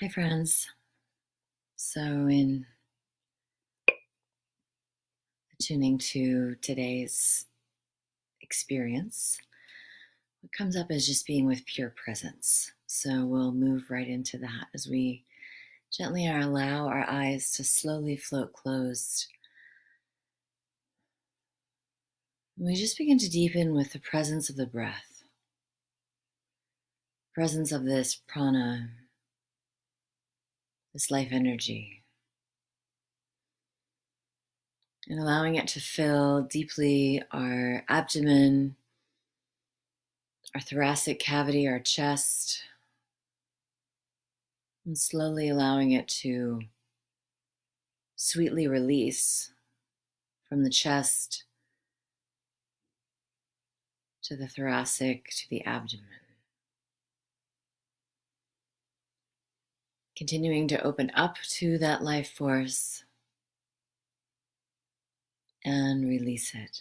Hi, friends. So, in tuning to today's experience, what comes up is just being with pure presence. So, we'll move right into that as we gently allow our eyes to slowly float closed. And we just begin to deepen with the presence of the breath, presence of this prana, this life energy, and allowing it to fill deeply our abdomen, our thoracic cavity, our chest, and slowly allowing it to sweetly release from the chest to the thoracic to the abdomen. Continuing to open up to that life force and release it,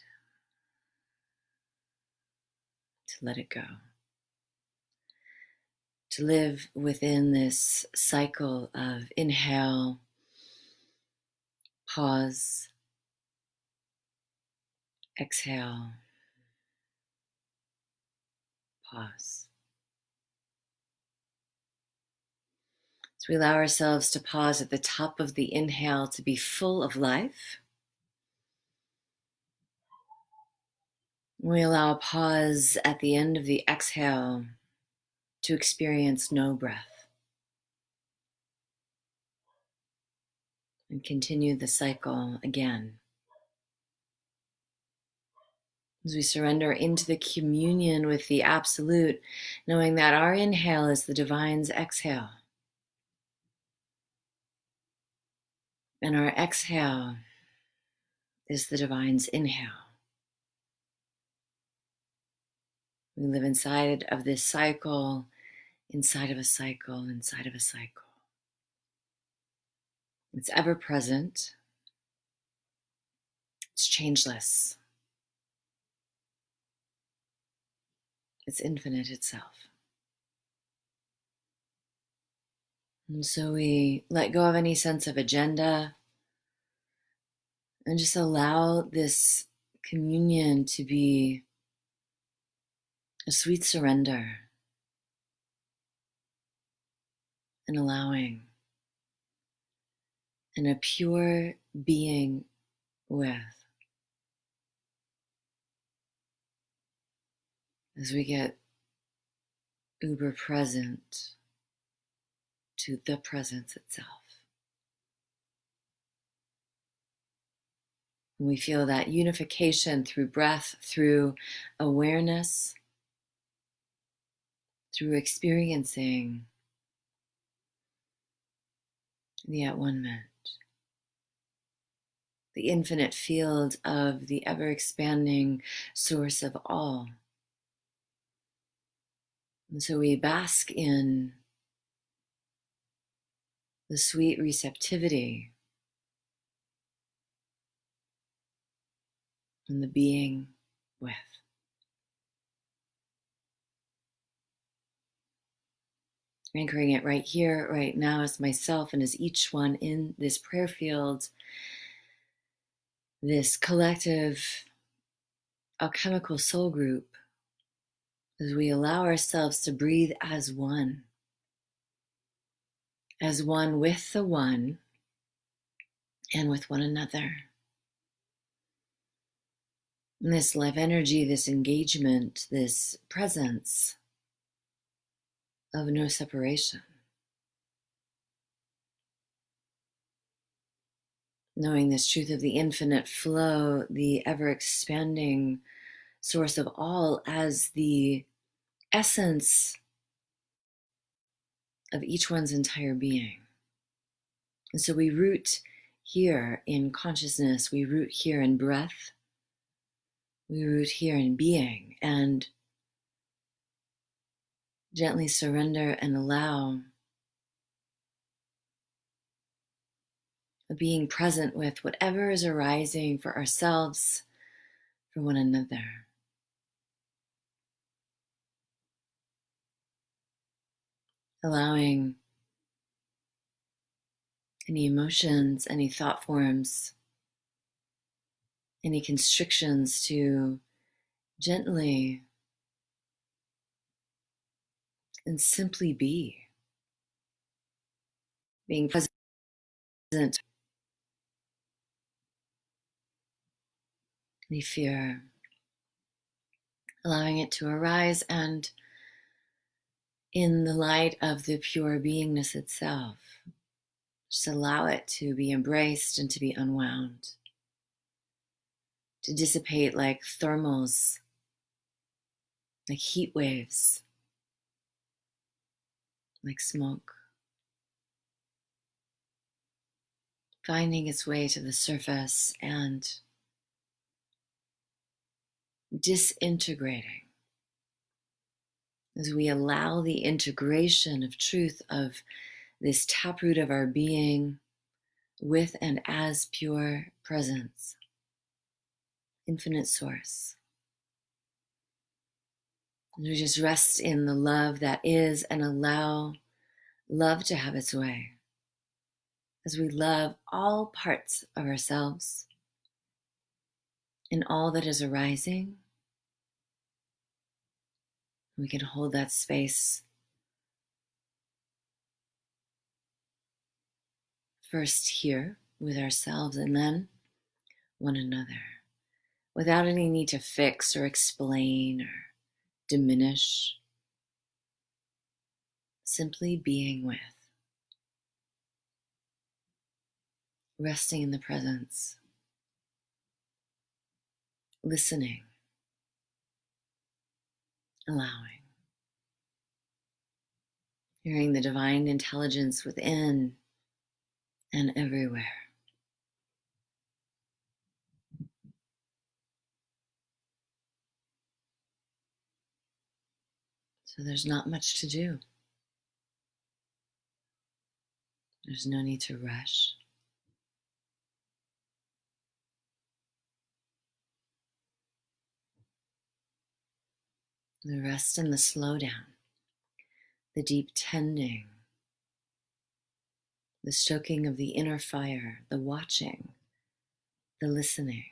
to let it go. To live within this cycle of inhale, pause, exhale, pause. So we allow ourselves to pause at the top of the inhale to be full of life. We allow a pause at the end of the exhale to experience no breath. And continue the cycle again. As we surrender into the communion with the Absolute, knowing that our inhale is the Divine's exhale. And our exhale is the Divine's inhale. We live inside of this cycle, inside of a cycle, inside of a cycle. It's ever present. It's changeless. It's infinite itself. And so we let go of any sense of agenda and just allow this communion to be a sweet surrender and allowing and a pure being with. As we get uber present to the presence itself. And we feel that unification through breath, through awareness, through experiencing the at-one-ment, the infinite field of the ever-expanding source of all. And so we bask in the sweet receptivity and the being with. Anchoring it right here, right now, as myself and as each one in this prayer field, this collective alchemical soul group, as we allow ourselves to breathe as one with the one and with one another. And this life energy, this engagement, this presence of no separation. Knowing this truth of the infinite flow, the ever-expanding source of all as the essence of each one's entire being. And so we root here in consciousness, we root here in breath, we root here in being, and gently surrender and allow being present with whatever is arising for ourselves, for one another. Allowing any emotions, any thought forms, any constrictions to gently and simply being present, any fear, allowing it to arise, and in the light of the pure beingness itself, just allow it to be embraced and to be unwound, to dissipate like thermals, like heat waves, like smoke, finding its way to the surface and disintegrating as we allow the integration of truth of this taproot of our being with and as pure presence, infinite source. And we just rest in the love that is and allow love to have its way as we love all parts of ourselves and all that is arising. We can hold that space first here with ourselves and then one another without any need to fix or explain or diminish, simply being with, resting in the presence, listening, allowing, hearing the divine intelligence within and everywhere. So there's not much to do. There's no need to rush. The rest and the slowdown, the deep tending, the stoking of the inner fire, the watching, the listening,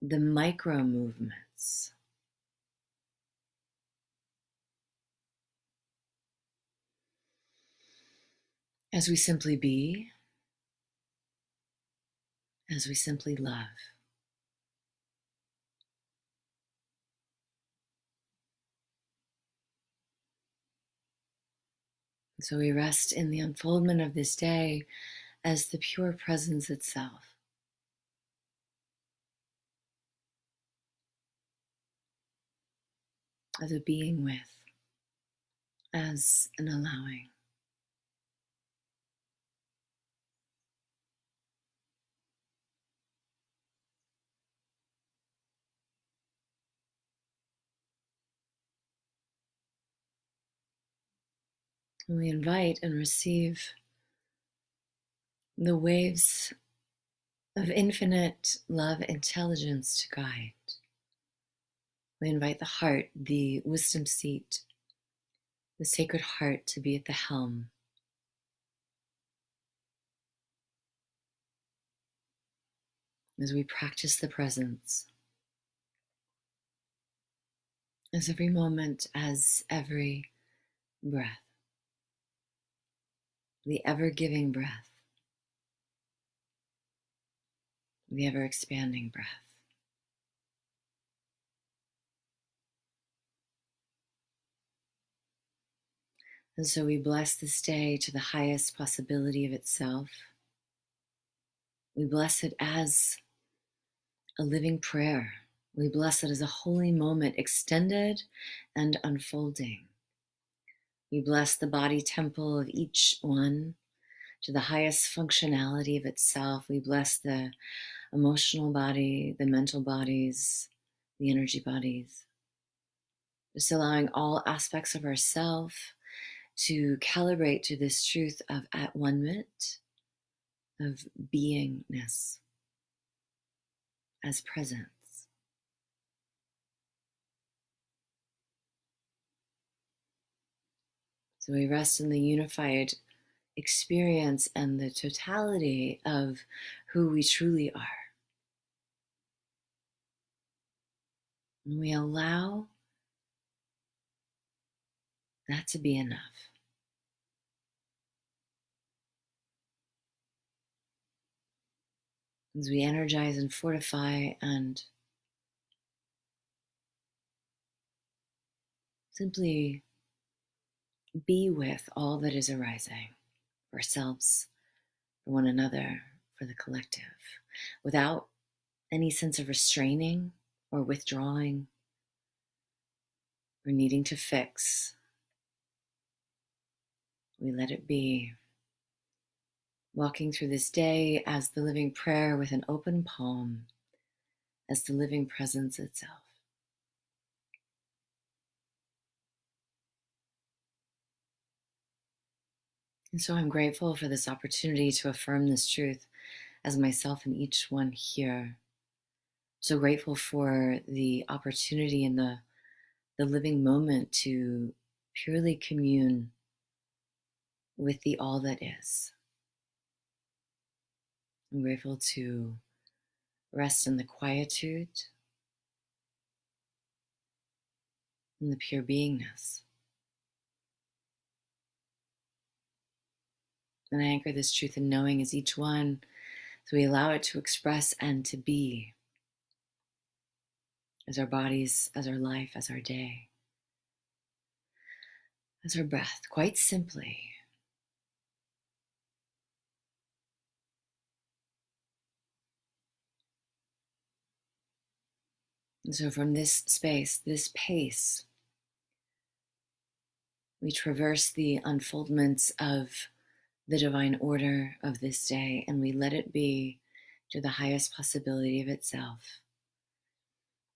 the micro movements. As we simply be, as we simply love. So we rest in the unfoldment of this day as the pure presence itself, as a being with, as an allowing. And we invite and receive the waves of infinite love intelligence to guide. We invite the heart, the wisdom seat, the sacred heart to be at the helm. As we practice the presence, as every moment, as every breath, the ever-giving breath, the ever-expanding breath. And so we bless this day to the highest possibility of itself. We bless it as a living prayer. We bless it as a holy moment extended and unfolding. We bless the body temple of each one to the highest functionality of itself. We bless the emotional body, the mental bodies, the energy bodies. Just allowing all aspects of ourself to calibrate to this truth of at one-ment, of beingness as presence. So we rest in the unified experience and the totality of who we truly are. And we allow that to be enough. As we energize and fortify and simply be with all that is arising for ourselves, for one another, for the collective, without any sense of restraining or withdrawing or needing to fix. We let it be. Walking through this day as the living prayer with an open palm, as the living presence itself. And so I'm grateful for this opportunity to affirm this truth as myself and each one here. So grateful for the opportunity and the living moment to purely commune with the all that is. I'm grateful to rest in the quietude and the pure beingness. And I anchor this truth in knowing as each one, so we allow it to express and to be as our bodies, as our life, as our day, as our breath, quite simply. And so from this space, this pace, we traverse the unfoldments of the divine order of this day, and we let it be to the highest possibility of itself.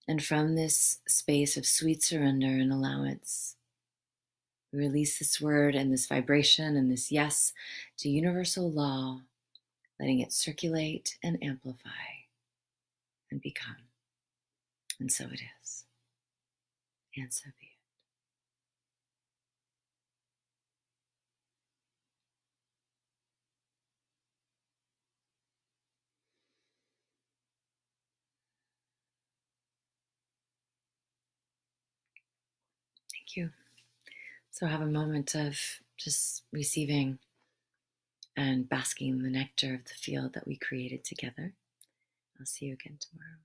And from this space of sweet surrender and allowance, we release this word and this vibration and this yes to universal law, letting it circulate and amplify and become. And so it is. And so be it. Thank you. So have a moment of just receiving and basking in the nectar of the field that we created together. I'll see you again tomorrow.